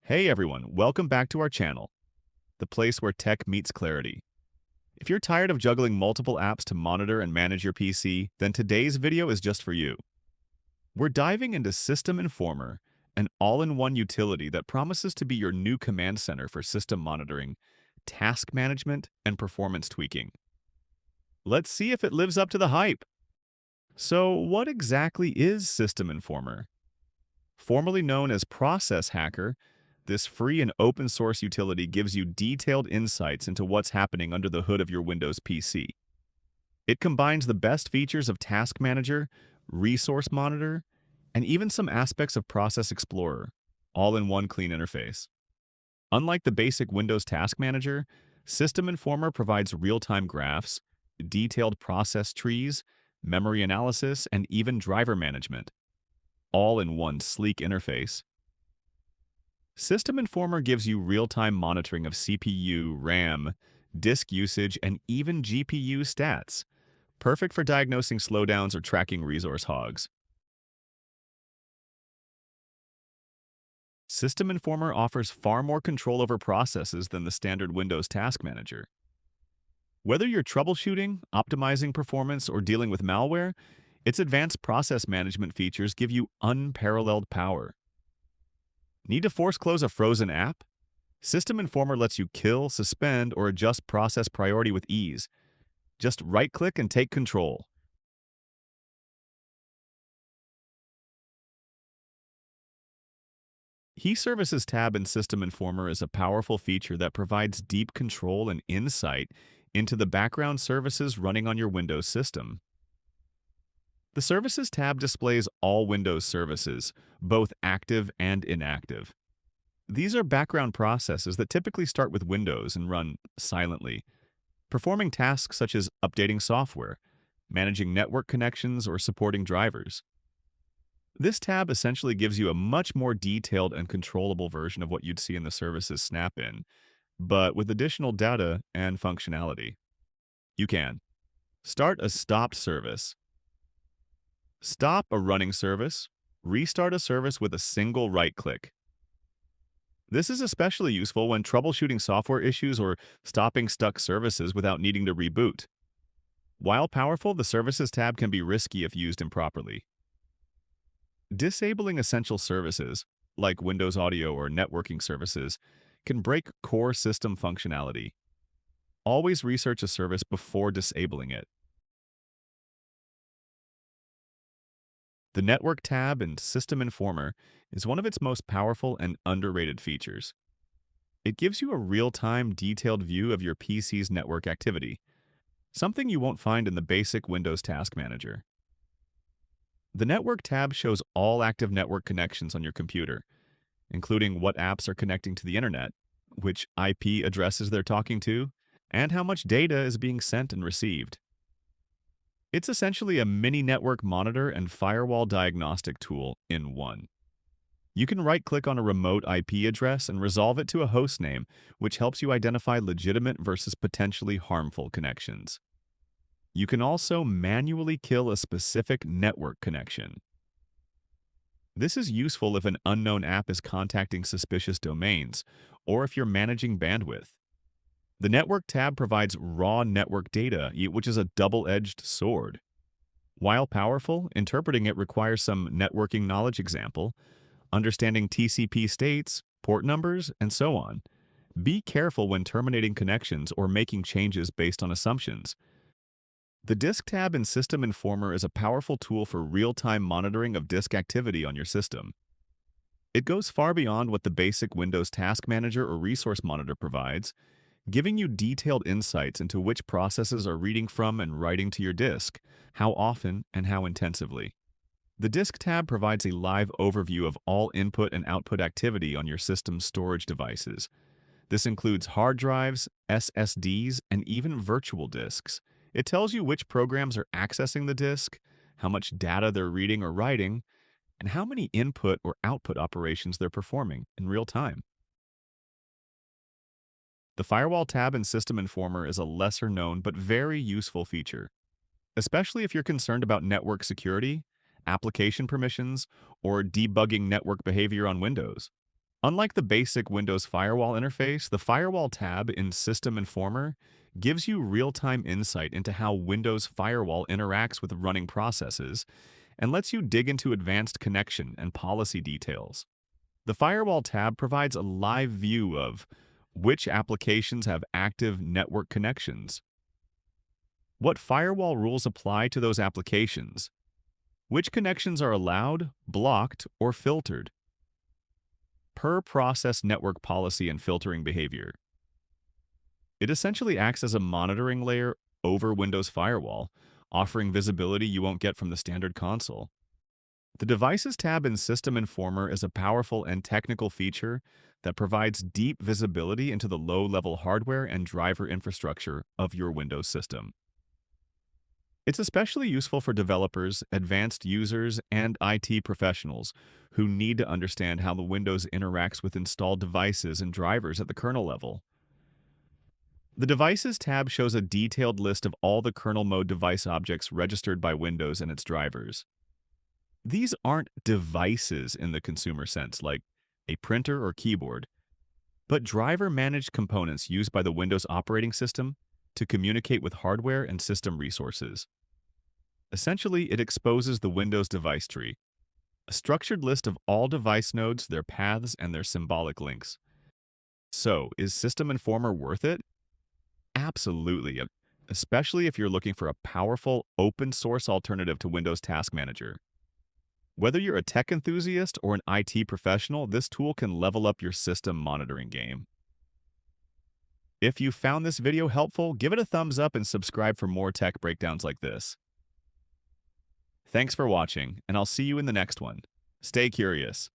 Hey everyone, welcome back to our channel, the place where tech meets clarity. If you're tired of juggling multiple apps to monitor and manage your PC, then today's video is just for you. We're diving into System Informer, an all-in-one utility that promises to be your new command center for system monitoring, task management, and performance tweaking. Let's see if it lives up to the hype. So, what exactly is System Informer? Formerly known as Process Hacker, this free and open source utility gives you detailed insights into what's happening under the hood of your Windows PC. It combines the best features of Task Manager, Resource Monitor, and even some aspects of Process Explorer, all in one clean interface. Unlike the basic Windows Task Manager, System Informer provides real-time graphs, detailed process trees, memory analysis, and even driver management, all in one sleek interface. System Informer gives you real-time monitoring of CPU, RAM, disk usage, and even GPU stats, perfect for diagnosing slowdowns or tracking resource hogs. System Informer offers far more control over processes than the standard Windows Task Manager. Whether you're troubleshooting, optimizing performance, or dealing with malware, its advanced process management features give you unparalleled power. Need to force close a frozen app? System Informer lets you kill, suspend, or adjust process priority with ease. Just right-click and take control. eServices tab in System Informer is a powerful feature that provides deep control and insight into the background services running on your Windows system. The Services tab displays all Windows services, both active and inactive. These are background processes that typically start with Windows and run silently, performing tasks such as updating software, managing network connections, or supporting drivers. This tab essentially gives you a much more detailed and controllable version of what you'd see in the Services snap-in, but with additional data and functionality. You can start a stopped service, stop a running service, restart a service with a single right-click. This is especially useful when troubleshooting software issues or stopping stuck services without needing to reboot. While powerful, the Services tab can be risky if used improperly. Disabling essential services, like Windows Audio or networking services, can break core system functionality. Always research a service before disabling it. The Network tab in System Informer is one of its most powerful and underrated features. It gives you a real-time, detailed view of your PC's network activity, something you won't find in the basic Windows Task Manager. The Network tab shows all active network connections on your computer, including what apps are connecting to the internet, which IP addresses they're talking to, and how much data is being sent and received. It's essentially a mini network monitor and firewall diagnostic tool in one. You can right-click on a remote IP address and resolve it to a host name, which helps you identify legitimate versus potentially harmful connections. You can also manually kill a specific network connection. This is useful if an unknown app is contacting suspicious domains, or if you're managing bandwidth. The Network tab provides raw network data, which is a double-edged sword. While powerful, interpreting it requires some networking knowledge example, understanding TCP states, port numbers, and so on. Be careful when terminating connections or making changes based on assumptions. The Disk tab in System Informer is a powerful tool for real-time monitoring of disk activity on your system. It goes far beyond what the basic Windows Task Manager or Resource Monitor provides, giving you detailed insights into which processes are reading from and writing to your disk, how often and how intensively. The Disk tab provides a live overview of all input and output activity on your system's storage devices. This includes hard drives, SSDs, and even virtual disks. It tells you which programs are accessing the disk, how much data they're reading or writing, and how many input or output operations they're performing in real time. The Firewall tab in System Informer is a lesser-known but very useful feature, especially if you're concerned about network security, application permissions, or debugging network behavior on Windows. Unlike the basic Windows Firewall interface, the Firewall tab in System Informer gives you real-time insight into how Windows Firewall interacts with running processes and lets you dig into advanced connection and policy details. The Firewall tab provides a live view of which applications have active network connections, what firewall rules apply to those applications, which connections are allowed, blocked, or filtered, per process network policy and filtering behavior. It essentially acts as a monitoring layer over Windows Firewall, offering visibility you won't get from the standard console. The Devices tab in System Informer is a powerful and technical feature that provides deep visibility into the low-level hardware and driver infrastructure of your Windows system. It's especially useful for developers, advanced users, and IT professionals who need to understand how the Windows interacts with installed devices and drivers at the kernel level. The Devices tab shows a detailed list of all the kernel mode device objects registered by Windows and its drivers. These aren't devices in the consumer sense, like a printer or keyboard, but driver-managed components used by the Windows operating system to communicate with hardware and system resources. Essentially, it exposes the Windows device tree, a structured list of all device nodes, their paths, and their symbolic links. So, is System Informer worth it? Absolutely, especially if you're looking for a powerful, open-source alternative to Windows Task Manager. Whether you're a tech enthusiast or an IT professional, this tool can level up your system monitoring game. If you found this video helpful, give it a thumbs up and subscribe for more tech breakdowns like this. Thanks for watching, and I'll see you in the next one. Stay curious.